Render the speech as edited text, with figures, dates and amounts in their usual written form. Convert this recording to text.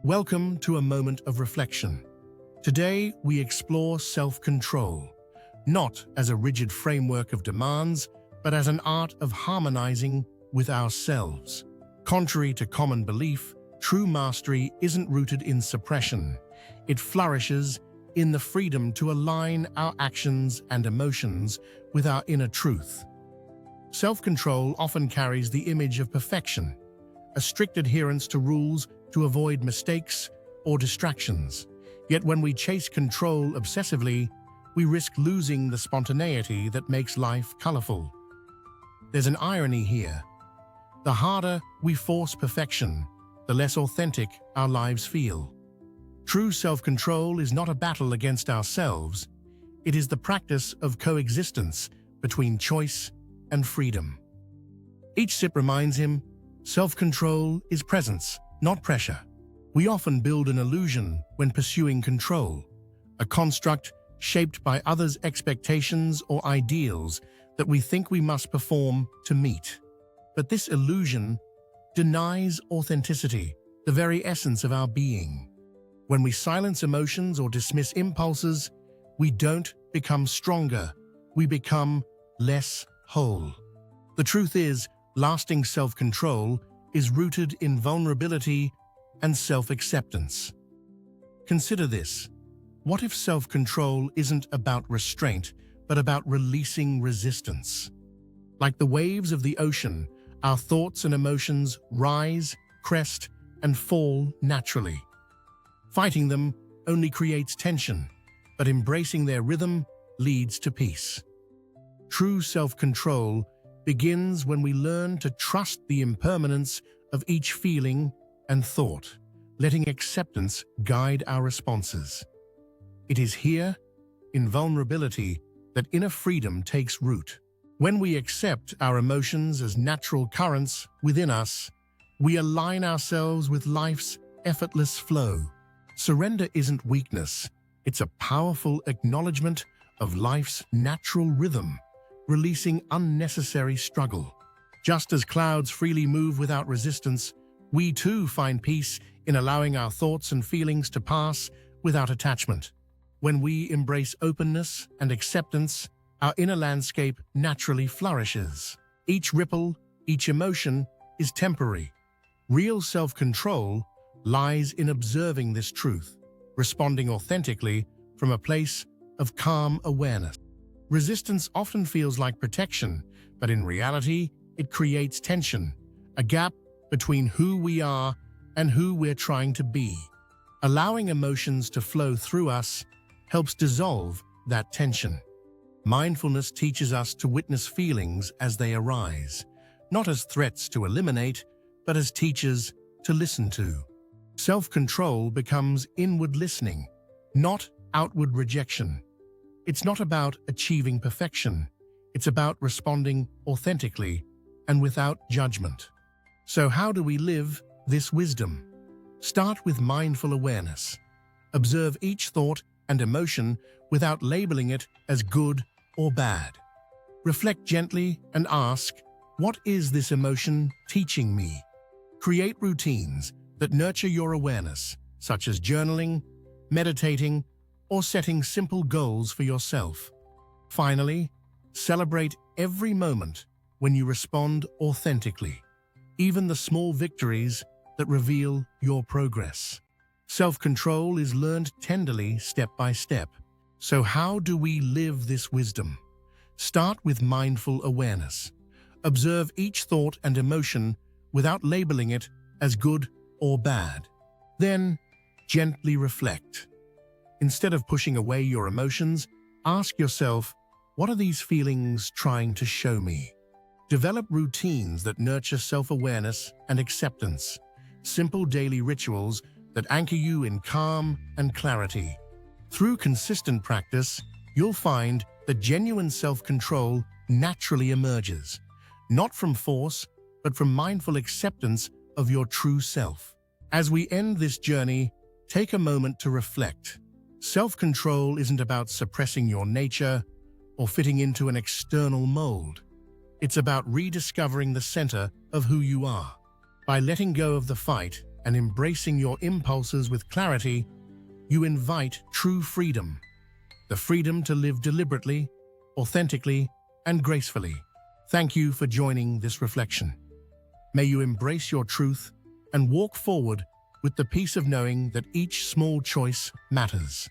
Welcome to a moment of reflection. Today, we explore self-control, not as a rigid framework of demands, but as an art of harmonizing with ourselves. Contrary to common belief, true mastery isn't rooted in suppression. It flourishes in the freedom to align our actions and emotions with our inner truth. Self-control often carries the image of perfection, a strict adherence to rules to avoid mistakes or distractions. Yet when we chase control obsessively, we risk losing the spontaneity that makes life colorful. There's an irony here. The harder we force perfection, the less authentic our lives feel. True self-control is not a battle against ourselves. It is the practice of coexistence between choice and freedom. Each sip reminds him, self-control is presence, not pressure. We often build an illusion when pursuing control, a construct shaped by others' expectations or ideals that we think we must perform to meet. But this illusion denies authenticity, the very essence of our being. When we silence emotions or dismiss impulses, we don't become stronger, we become less whole. The truth is, lasting self-control is rooted in vulnerability and self-acceptance. Consider this. What if self-control isn't about restraint, but about releasing resistance? Like the waves of the ocean, our thoughts and emotions rise, crest, and fall naturally. Fighting them only creates tension, but embracing their rhythm leads to peace. True self-control begins when we learn to trust the impermanence of each feeling and thought, letting acceptance guide our responses. It is here, in vulnerability, that inner freedom takes root. When we accept our emotions as natural currents within us, we align ourselves with life's effortless flow. Surrender isn't weakness, it's a powerful acknowledgement of life's natural rhythm, releasing unnecessary struggle. Just as clouds freely move without resistance, we too find peace in allowing our thoughts and feelings to pass without attachment. When we embrace openness and acceptance, our inner landscape naturally flourishes. Each ripple, each emotion is temporary. Real self-control lies in observing this truth, responding authentically from a place of calm awareness. Resistance often feels like protection, but in reality, it creates tension, a gap between who we are and who we're trying to be. Allowing emotions to flow through us helps dissolve that tension. Mindfulness teaches us to witness feelings as they arise, not as threats to eliminate, but as teachers to listen to. Self-control becomes inward listening, not outward rejection. It's not about achieving perfection. It's about responding authentically and without judgment. So how do we live this wisdom? Start with mindful awareness. Observe each thought and emotion without labeling it as good or bad. Reflect gently and ask, what is this emotion teaching me? Create routines that nurture your awareness, such as journaling, meditating, or setting simple goals for yourself. Finally, celebrate every moment when you respond authentically, even the small victories that reveal your progress. Self-control is learned tenderly step by step. So how do we live this wisdom? Start with mindful awareness. Observe each thought and emotion without labeling it as good or bad. Then, gently reflect. Instead of pushing away your emotions, ask yourself, what are these feelings trying to show me? Develop routines that nurture self-awareness and acceptance, simple daily rituals that anchor you in calm and clarity. Through consistent practice, you'll find that genuine self-control naturally emerges, not from force, but from mindful acceptance of your true self. As we end this journey, take a moment to reflect. Self-control isn't about suppressing your nature or fitting into an external mold. It's about rediscovering the center of who you are. By letting go of the fight and embracing your impulses with clarity, you invite true freedom, the freedom to live deliberately, authentically, and gracefully. Thank you for joining this reflection. May you embrace your truth and walk forward with the peace of knowing that each small choice matters.